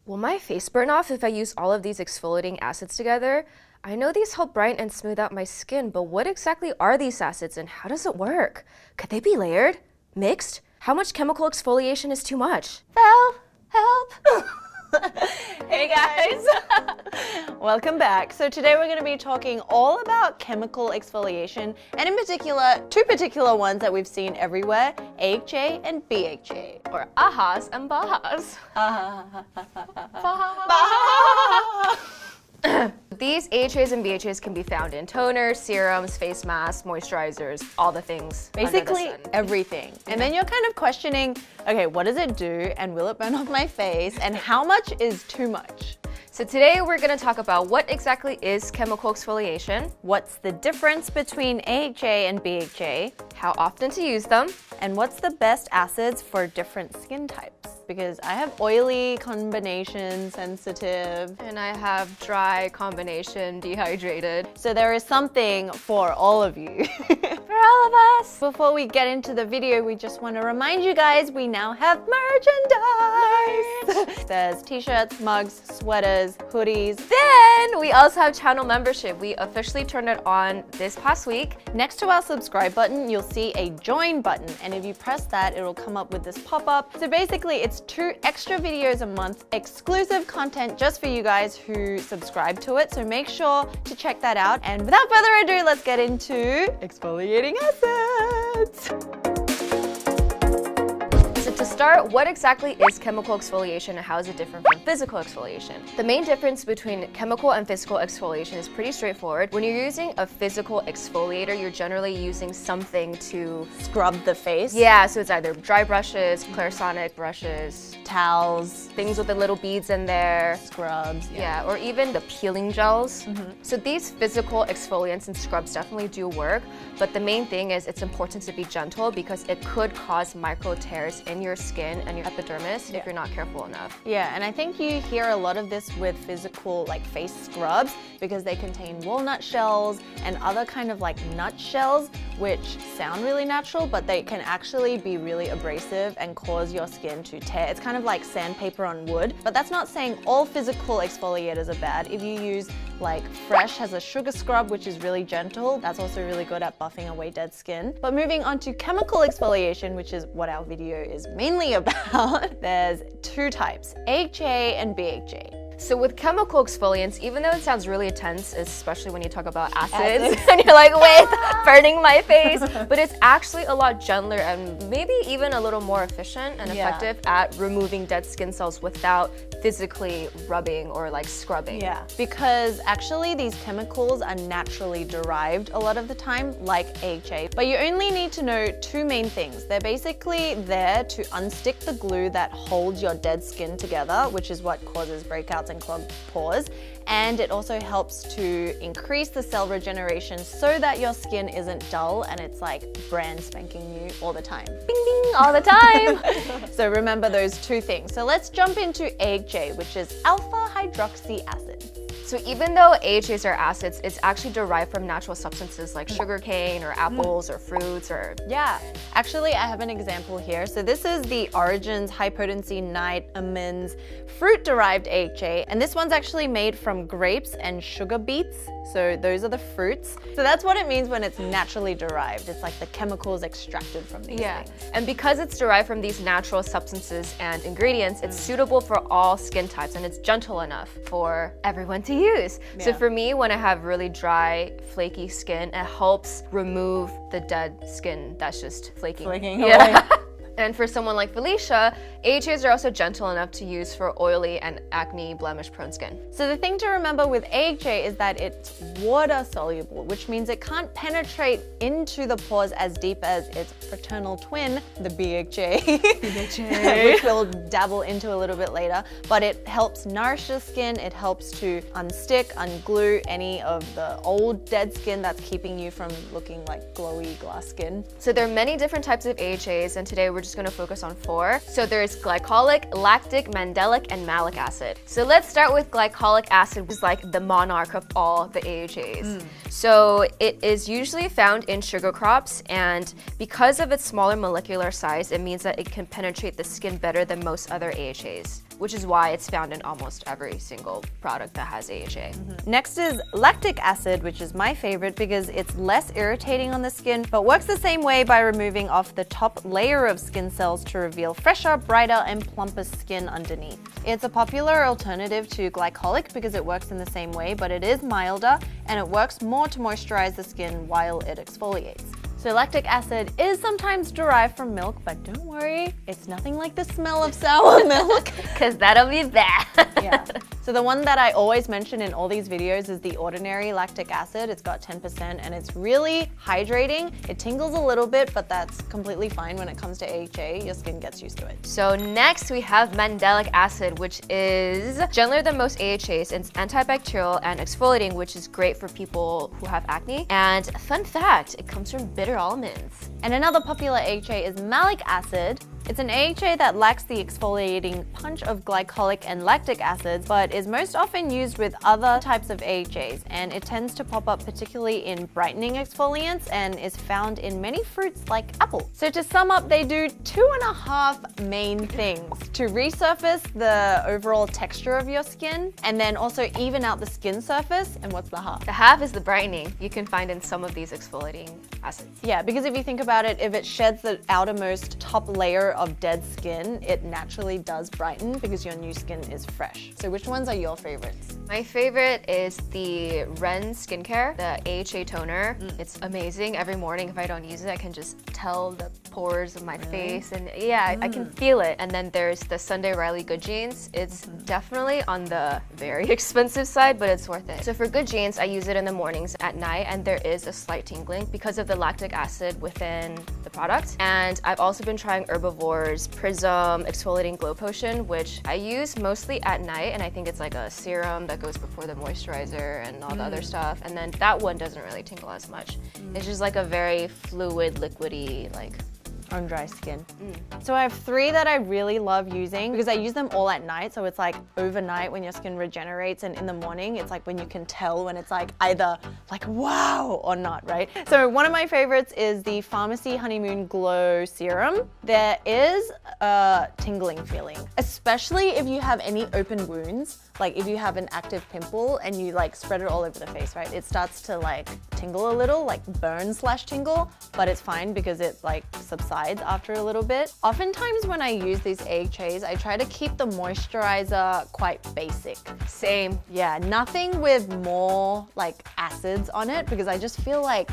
Will my face burn off if I use all of these exfoliating acids together? I know these help brighten and smooth out my skin, but what exactly are these acids and how does it work? Could they be layered? Mixed? How much chemical exfoliation is too much? Help! Hey guys! Welcome back. So today we're going to be talking all about chemical exfoliation, and in particular, two particular ones that we've seen everywhere, AHA and BHA. Or ahas and bahas. These AHAs and BHAs can be found in toners, serums, face masks, moisturizers, all the things. Basically everything. And then you're kind of questioning, okay, what does it do and will it burn off my face and how much is too much? So today we're going to talk about what exactly is chemical exfoliation, what's the difference between AHA and BHA, how often to use them, and what's the best acids for different skin types. Because I have oily combination sensitive. And I have dry combination dehydrated. So there is something for all of you. For all of us. Before we get into the video, we just want to remind you guys we now have merchandise. There's t-shirts, mugs, sweaters, hoodies. Then we also have channel membership. We officially turned it on this past week. Next to our subscribe button, you'll see a join button. And if you press that, it'll come up with this pop-up. So basically, it's 2 extra videos a month, exclusive content just for you guys who subscribe to it. So make sure to check that out. And without further ado, let's get into exfoliating acids. So to start, what exactly is chemical exfoliation and how is it different from physical exfoliation? The main difference between chemical and physical exfoliation is pretty straightforward. When you're using a physical exfoliator, you're generally using something to scrub the face. Yeah, so it's either dry brushes, Clarisonic brushes, towels, things with the little beads in there, scrubs, yeah, or even the peeling gels. So these physical exfoliants and scrubs definitely do work, but the main thing is it's important to be gentle because it could cause micro tears in your skin and your epidermis if you're not careful enough. Yeah, and I think you hear a lot of this with physical like face scrubs because they contain walnut shells and other kind of like nut shells, which sound really natural, but they can actually be really abrasive and cause your skin to tear. It's kind of like sandpaper on wood, but that's not saying all physical exfoliators are bad. If you use like Fresh has a sugar scrub, which is really gentle. That's also really good at buffing away dead skin. But moving on to chemical exfoliation, which is what our video is mainly about, there's 2 types, AHA and BHA. So with chemical exfoliants, even though it sounds really intense, especially when you talk about acids, and you're like, wait, burning my face, but it's actually a lot gentler and maybe even a little more efficient and effective at removing dead skin cells without physically rubbing or like scrubbing. Yeah, because actually these chemicals are naturally derived a lot of the time, like AHA, but you only need to know 2 main things. They're basically there to unstick the glue that holds your dead skin together, which is what causes breakouts and clogged pores, and it also helps to increase the cell regeneration so that your skin isn't dull and it's like brand spanking new all the time. Bing bing, all the time. So remember those 2 things. So let's jump into AHA, which is alpha hydroxy acid. So even though AHAs are acids, it's actually derived from natural substances like sugarcane or apples or fruits or... Yeah, actually I have an example here. So this is the Origins High Potency Night Amends fruit-derived AHA, and this one's actually made from grapes and sugar beets. So those are the fruits. So that's what it means when it's naturally derived. It's like the chemicals extracted from these things. And because it's derived from these natural substances and ingredients, it's suitable for all skin types and it's gentle enough for everyone to use. So for me, when I have really dry, flaky skin, it helps remove the dead skin that's just flaking. Away. And for someone like Felicia, AHAs are also gentle enough to use for oily and acne blemish-prone skin. So the thing to remember with AHA is that it's water soluble, which means it can't penetrate into the pores as deep as its fraternal twin, the BHA, which we'll dabble into a little bit later. But it helps nourish the skin, it helps to unstick, unglue any of the old dead skin that's keeping you from looking like glowy glass skin. So there are many different types of AHAs, and today we're just going to focus on 4. So there's glycolic, lactic, mandelic, and malic acid. So let's start with glycolic acid, which is like the monarch of all the AHAs. So it is usually found in sugar crops, and because of its smaller molecular size, it means that it can penetrate the skin better than most other AHAs. which is why it's found in almost every single product that has AHA. Next is lactic acid, which is my favorite because it's less irritating on the skin, but works the same way by removing off the top layer of skin cells to reveal fresher, brighter, and plumper skin underneath. It's a popular alternative to glycolic because it works in the same way, but it is milder and it works more to moisturize the skin while it exfoliates. So lactic acid is sometimes derived from milk, but don't worry, it's nothing like the smell of sour milk. Because that'll be bad. Yeah. So the one that I always mention in all these videos is the ordinary lactic acid. It's got 10% and it's really hydrating. It tingles a little bit, but that's completely fine when it comes to AHA. Your skin gets used to it. So next we have mandelic acid, which is gentler than most AHAs. It's antibacterial and exfoliating, which is great for people who have acne. And fun fact, it comes from bitter almonds. And another popular AHA is malic acid. It's an AHA that lacks the exfoliating punch of glycolic and lactic acids, but is most often used with other types of AHAs, and it tends to pop up particularly in brightening exfoliants and is found in many fruits like apple. So to sum up, they do 2.5 main things: to resurface the overall texture of your skin, and then also even out the skin surface. And what's the half? The half is the brightening you can find in some of these exfoliating acids. Yeah, because if you think about it, if it sheds the outermost top layer of dead skin, it naturally does brighten because your new skin is fresh. So which ones are your favorites? My favorite is the Ren Skincare, the AHA toner. It's amazing. Every morning if I don't use it, I can just tell the pores of my face, and yeah, I can feel it. And then there's the Sunday Riley Good Genes. It's definitely on the very expensive side, but it's worth it. So for Good Genes, I use it in the mornings at night, and there is a slight tingling because of the lactic acid within the product. And I've also been trying Herbivore's Prism Exfoliating Glow Potion, which I use mostly at night, and I think it's like a serum that goes before the moisturizer and all the other stuff. And then that one doesn't really tingle as much. It's just like a very fluid, liquidy, like on dry skin. So I have 3 that I really love using because I use them all at night. So it's like overnight when your skin regenerates, and in the morning it's like when you can tell when it's like either like wow or not, right? So one of my favorites is the Pharmacy Honeymoon Glow Serum. There is a tingling feeling, especially if you have any open wounds. Like if you have an active pimple and you like spread it all over the face, right? It starts to like tingle a little, like burn/tingle, but it's fine because it like subsides after a little bit. Oftentimes when I use these AHAs, I try to keep the moisturizer quite basic. same. Yeah, nothing with more like acids on it because I just feel like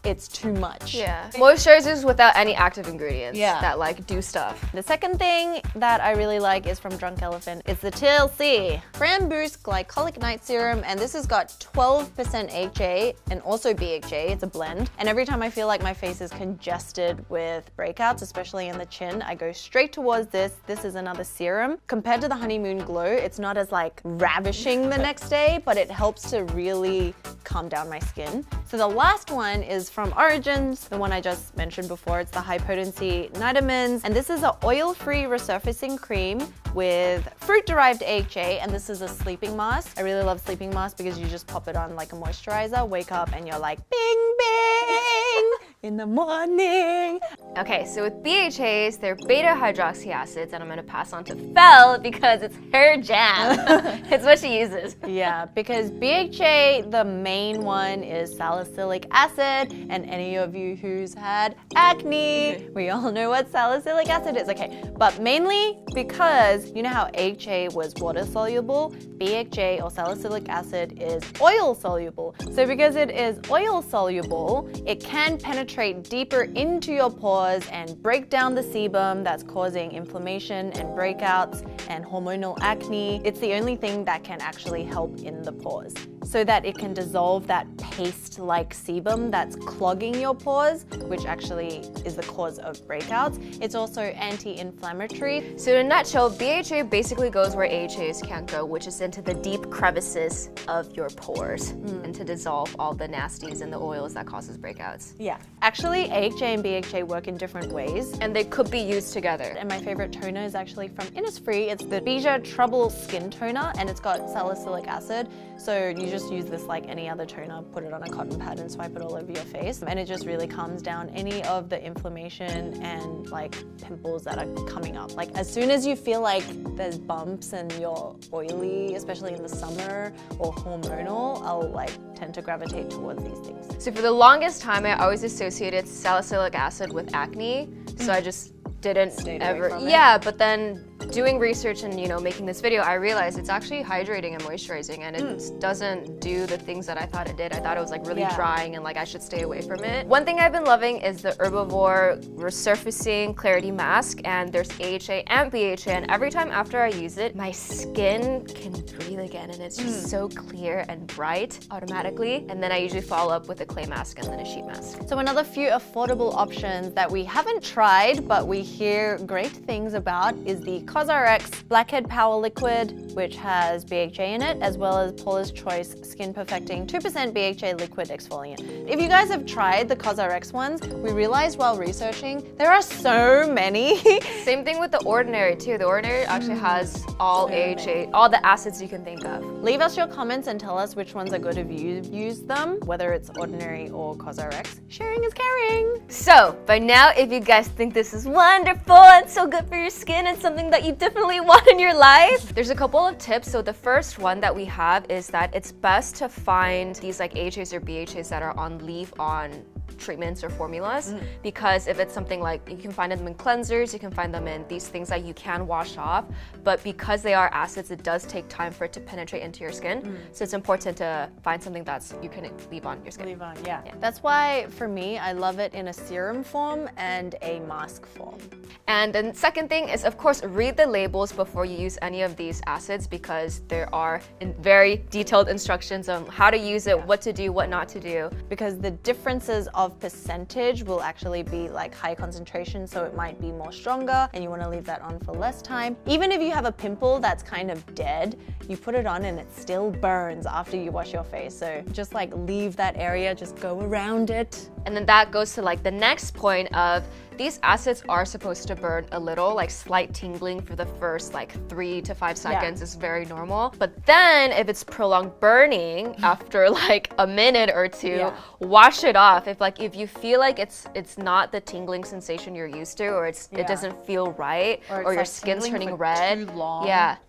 it's too much. Yeah. Moisturizers without any active ingredients that like do stuff. The second thing that I really like is from Drunk Elephant. It's the TLC Brand Boost Glycolic Night Serum, and this has got 12% HA and also BHA. It's a blend. And every time I feel like my face is congested with breakouts, especially in the chin, I go straight towards this. This is another serum. Compared to the Honeymoon Glow, it's not as like ravishing the next day, but it helps to really calm down my skin. So the last one is from Origins, the one I just mentioned before. It's the High Potency Nitamins, and this is an oil-free resurfacing cream with fruit-derived AHA, and this is a sleeping mask. I really love sleeping masks because you just pop it on like a moisturizer, wake up, and you're like, bing, bing, in the morning. Okay, so with BHAs, they're beta-hydroxy acids, and I'm gonna pass on to Fel because it's her jam. It's what she uses. Yeah, because BHA, the main one is salicylic acid, and any of you who's had acne, we all know what salicylic acid is. Okay, but mainly because you know how AHA was water soluble, BHA or salicylic acid is oil soluble. So because it is oil soluble, it can penetrate deeper into your pores and break down the sebum that's causing inflammation and breakouts and hormonal acne. It's the only thing that can actually help in the pores, so that it can dissolve that paste-like sebum that's clogging your pores, which actually is the cause of breakouts. It's also anti-inflammatory. So in a nutshell, BHA basically goes where AHAs can't go, which is into the deep crevices of your pores and to dissolve all the nasties and the oils that causes breakouts. Yeah. Actually, AHA and BHA work in in different ways. And they could be used together. And my favorite toner is actually from Innisfree. It's the Bija Trouble Skin Toner, and it's got salicylic acid. So you just use this like any other toner, put it on a cotton pad and swipe it all over your face. And it just really calms down any of the inflammation and like pimples that are coming up. Like as soon as you feel like there's bumps and you're oily, especially in the summer or hormonal, I'll like tend to gravitate towards these things. So for the longest time, I always associated salicylic acid with acne. So I just didn't ever, yeah, but then doing research and making this video, I realized it's actually hydrating and moisturizing, and it doesn't do the things that I thought it did. I thought it was like really drying and like I should stay away from it. One thing I've been loving is the Herbivore Resurfacing Clarity Mask, and there's AHA and BHA, and every time after I use it, my skin can breathe again, and it's just so clear and bright automatically. And then I usually follow up with a clay mask and then a sheet mask. So another few affordable options that we haven't tried but we hear great things about is the CosRX Blackhead Power Liquid, which has BHA in it, as well as Paula's Choice Skin Perfecting 2% BHA Liquid Exfoliant. If you guys have tried the CosRX ones, we realized while researching there are so many. Same thing with the Ordinary too. The Ordinary actually has all AHA, all the acids you can think of. Leave us your comments and tell us which ones are good if you've used them, whether it's Ordinary or CosRX. Sharing is caring. So by now, if you guys think this is wonderful and so good for your skin and something that you definitely want in your life, there's a couple of tips. So the first one that we have is that it's best to find these like AHAs or BHAs that are on leave-on treatments or formulas, because if it's something like, you can find them in cleansers, you can find them in these things that you can wash off, but because they are acids, it does take time for it to penetrate into your skin. So it's important to find something that's you can leave on your skin. Leave on, yeah. That's why for me, I love it in a serum form and a mask form. And then second thing is, of course, read the labels before you use any of these acids, because there are very detailed instructions on how to use it, what to do, what not to do. Because the differences of percentage will actually be like high concentration, so it might be more stronger and you want to leave that on for less time. Even if you have a pimple that's kind of dead, you put it on and it still burns after you wash your face. So just like leave that area, just go around it. And then that goes to like the next point of, these acids are supposed to burn a little, like slight tingling for the first like 3 to 5 seconds is very normal. But then if it's prolonged burning after like a minute or two, wash it off. If you feel like it's not the tingling sensation you're used to, or it doesn't feel right, or your like skin's turning red, too long.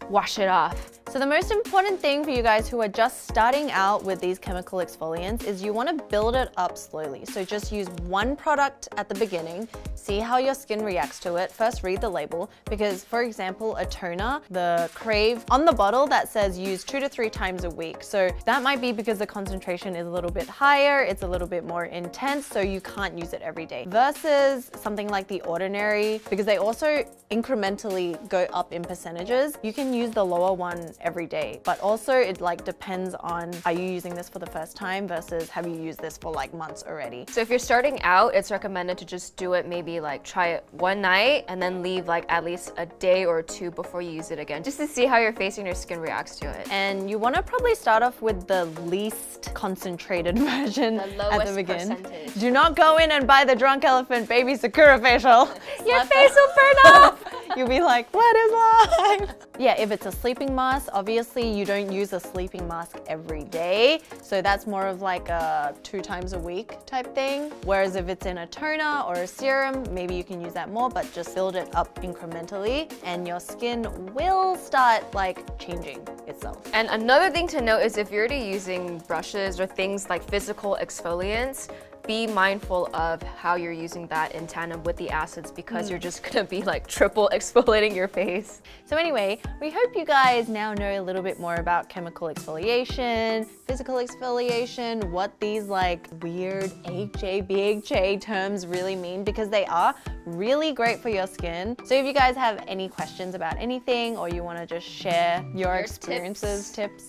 wash it off. So the most important thing for you guys who are just starting out with these chemical exfoliants is you want to build it up slowly. So just use one product at the beginning, see how your skin reacts to it. First, read the label, because for example, a toner, the Crave on the bottle that says use 2 to 3 times a week. So that might be because the concentration is a little bit higher, it's a little bit more intense, so you can't use it every day. Versus something like the Ordinary, because they also incrementally go up in percentages. You can use the lower one every day, but also it like depends on, are you using this for the first time versus have you used this for like months already? So if you're starting out, it's recommended to just do it, maybe like try it one night and then leave like at least a day or 2 before you use it again, just to see how your face and your skin reacts to it. And you want to probably start off with the least concentrated version at the beginning. Percentage. Do not go in and buy the Drunk Elephant Baby Sakura facial. Your face will burn off. You'll be like, what is life? Yeah, if it's a sleeping mask, obviously you don't use a sleeping mask every day. So that's more of like a 2 times a week type thing. Whereas if it's in a toner or a serum, maybe you can use that more, but just build it up incrementally and your skin will start like changing itself. And another thing to note is if you're already using brushes or things like physical exfoliants, be mindful of how you're using that in tandem with the acids, because you're just gonna be like triple exfoliating your face. So anyway, we hope you guys now know a little bit more about chemical exfoliation, physical exfoliation, what these like weird AHA, BHA terms really mean, because they are really great for your skin. So if you guys have any questions about anything, or you want to just share your experiences, tips,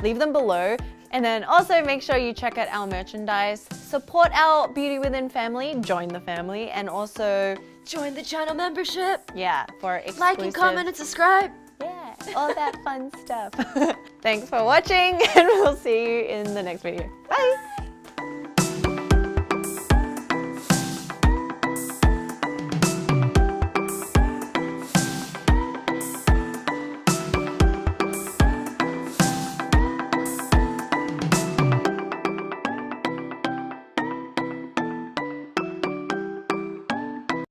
leave them below. And then also make sure you check out our merchandise, support our Beauty Within family, join the family, and also join the channel membership. Yeah, for exclusive. Like and comment and subscribe. Yeah, all that fun stuff. Thanks for watching, and we'll see you in the next video. Bye.